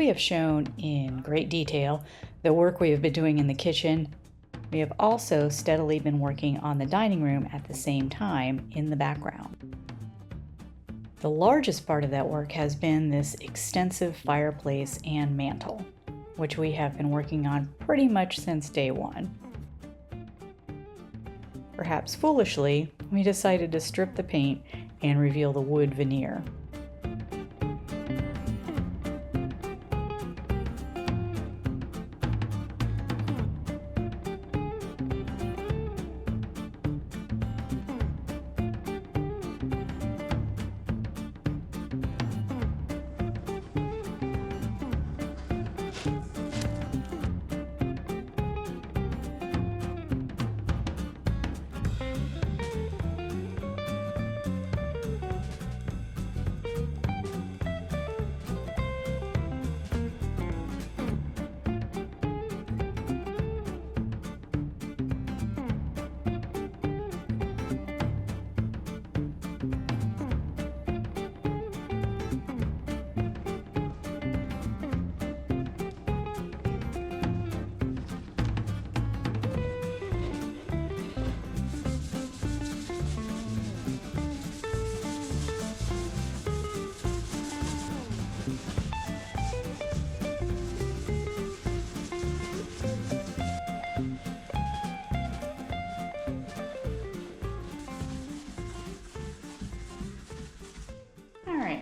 we have shown in great detail the work we have been doing in the kitchen, we have also steadily been working on the dining room at the same time in the background. The largest part of that work has been this extensive fireplace and mantel, which we have been working on pretty much since day one. Perhaps foolishly, we decided to strip the paint and reveal the wood veneer.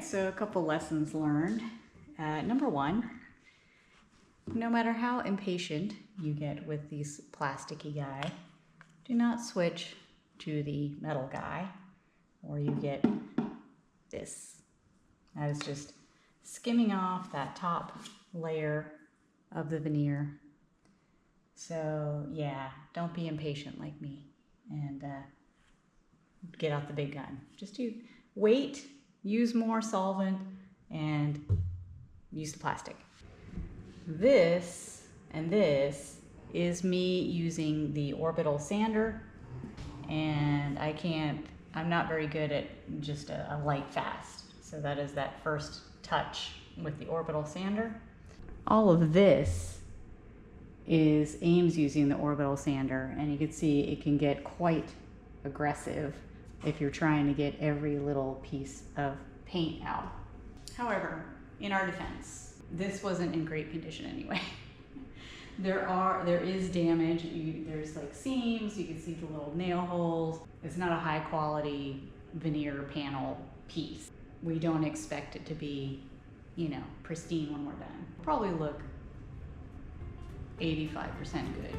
So a couple lessons learned. Number one, no matter how impatient you get with these plasticky guy, do not switch to the metal guy or you get this. That is just skimming off that top layer of the veneer. So yeah, don't be impatient like me and get out the big gun. Just do wait. Use more solvent and use the plastic. This and this is me using the orbital sander, and I'm not very good at just a light fast. So that is that first touch with the orbital sander. All of this is Ames using the orbital sander, and you can see it can get quite aggressive if you're trying to get every little piece of paint out. However, in our defense, this wasn't in great condition anyway. There is damage. There's like seams, you can see the little nail holes. It's not a high quality veneer panel piece. We don't expect it to be, pristine when we're done. Probably look 85% good.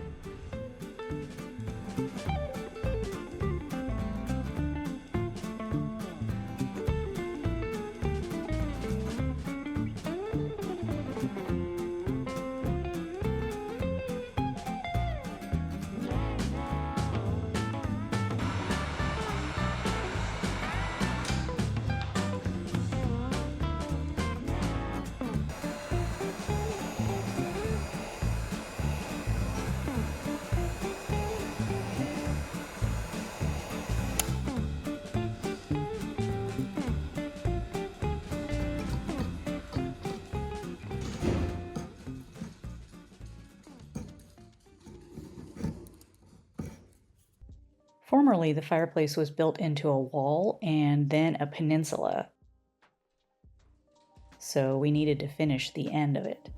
Formerly, the fireplace was built into a wall and then a peninsula, so we needed to finish the end of it.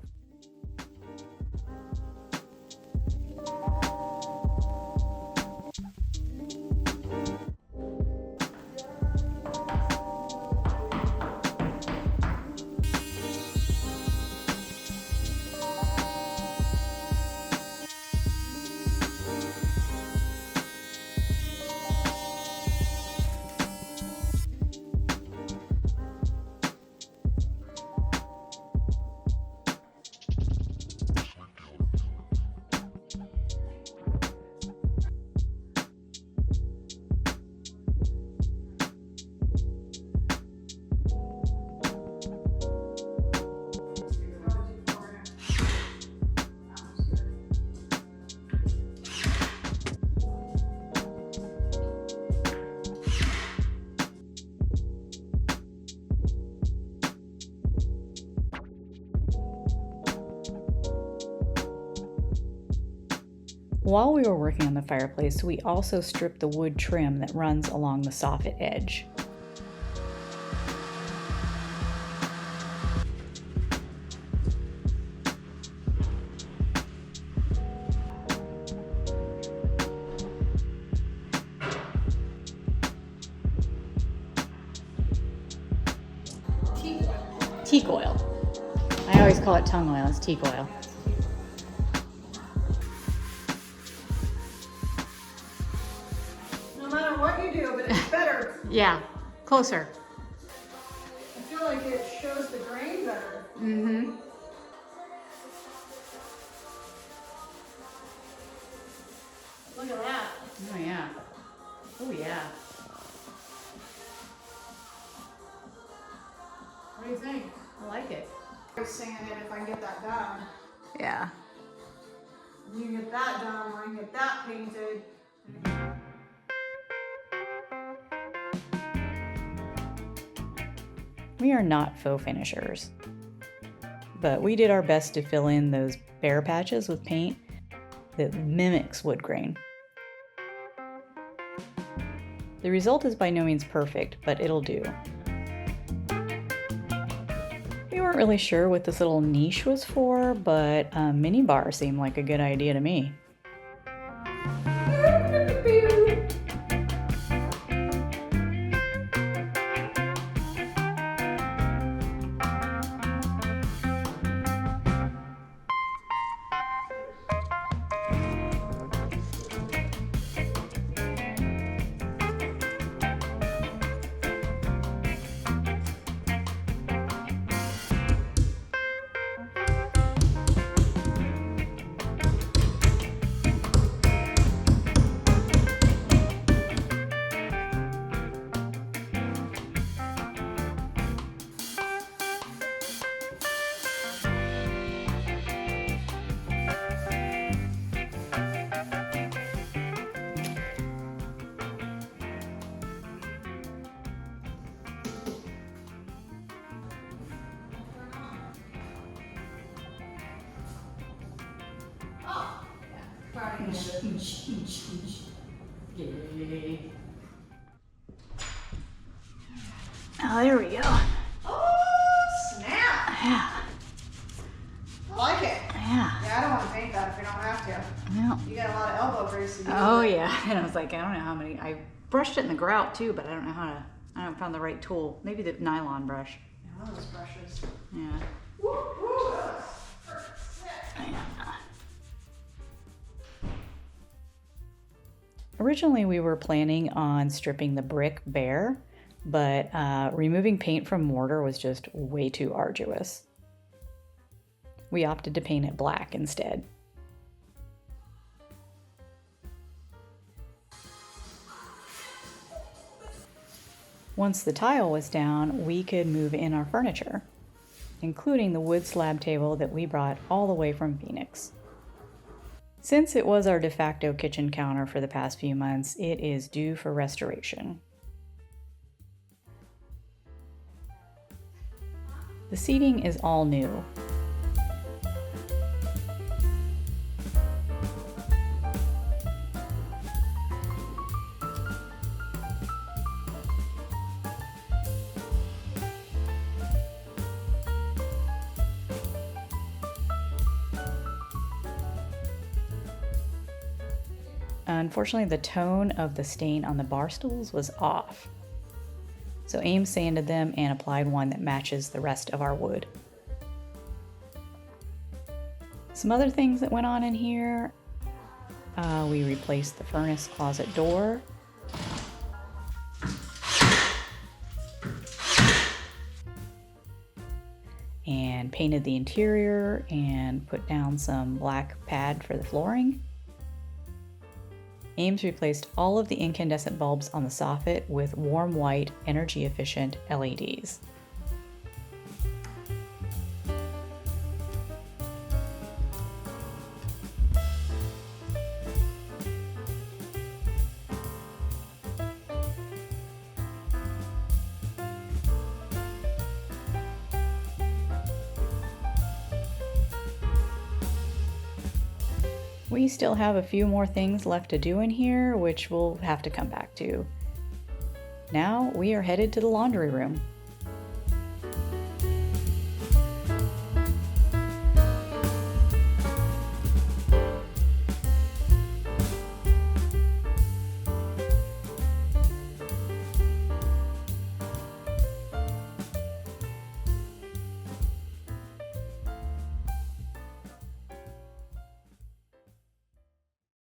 While we were working on the fireplace, we also stripped the wood trim that runs along the soffit edge. Teak oil. I always call it tongue oil. It's teak oil. No matter what you do, but it's better. Yeah, closer. I feel like it shows the grain better. Mm-hmm. Look at that. Oh yeah. Oh yeah. What do you think? I like it. I was saying it if I can get that done. Yeah. You can get that done, or I can get that painted. We are not faux finishers, but we did our best to fill in those bare patches with paint that mimics wood grain. The result is by no means perfect, but it'll do. We weren't really sure what this little niche was for, but a mini bar seemed like a good idea to me. Yay. Oh, there we go. Oh, snap! Yeah. I like it. Yeah. Yeah, I don't want to paint that if we don't have to. No. You got a lot of elbow grease to do. Oh yeah. And I was like, I don't know how many. I brushed it in the grout too, but I don't know how to. I haven't found the right tool. Maybe the nylon brush. Yeah, one of those brushes. Yeah. Woo, woo, that's sick. Yeah. Originally, we were planning on stripping the brick bare, but removing paint from mortar was just way too arduous. We opted to paint it black instead. Once the tile was down, we could move in our furniture, including the wood slab table that we brought all the way from Phoenix. Since it was our de facto kitchen counter for the past few months, it is due for restoration. The seating is all new. Unfortunately, the tone of the stain on the bar stools was off. So Ames sanded them and applied one that matches the rest of our wood. Some other things that went on in here, we replaced the furnace closet door. And painted the interior and put down some black pad for the flooring. Ames replaced all of the incandescent bulbs on the soffit with warm white, energy-efficient LEDs. We still have a few more things left to do in here, which we'll have to come back to. Now we are headed to the laundry room.